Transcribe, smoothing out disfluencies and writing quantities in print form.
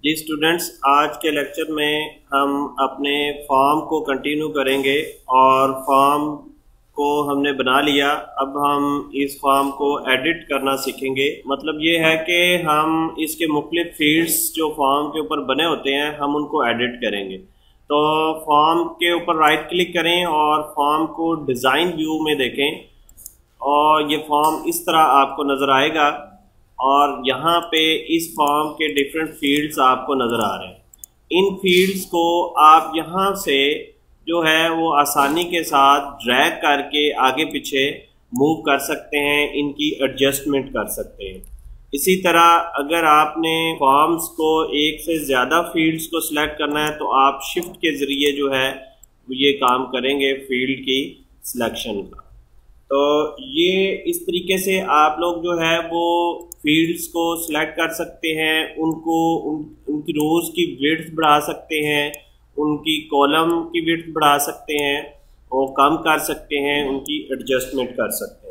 जी students, आज के lecture में हम अपने फॉर्म को कंटिन्यू करेंगे और फॉर्म को हमने बना लिया। अब हम इस फॉर्म को एडिट करना सीखेंगे। मतलब ये है कि हम इसके मुख्तलिफ फील्ड्स जो फॉर्म के ऊपर बने होते हैं हम उनको एडिट करेंगे। तो फॉर्म के ऊपर राइट क्लिक करें और फॉर्म को डिज़ाइन व्यू में देखें और ये फॉर्म इस तरह आपको नज़र आएगा और यहाँ पे इस फॉर्म के डिफरेंट फील्ड्स आपको नज़र आ रहे हैं। इन फील्ड्स को आप यहाँ से जो है वो आसानी के साथ ड्रैग करके आगे पीछे मूव कर सकते हैं, इनकी एडजस्टमेंट कर सकते हैं। इसी तरह अगर आपने फॉर्म्स को एक से ज़्यादा फील्ड्स को सिलेक्ट करना है तो आप शिफ्ट के ज़रिए जो है ये काम करेंगे फील्ड की सिलेक्शन का। तो ये इस तरीके से आप लोग जो है वो फील्ड्स को सिलेक्ट कर सकते हैं, उनकी रोज़ की विड्थ बढ़ा सकते हैं, उनकी कॉलम की विड्थ बढ़ा सकते हैं और कम कर सकते हैं, उनकी एडजस्टमेंट कर सकते हैं।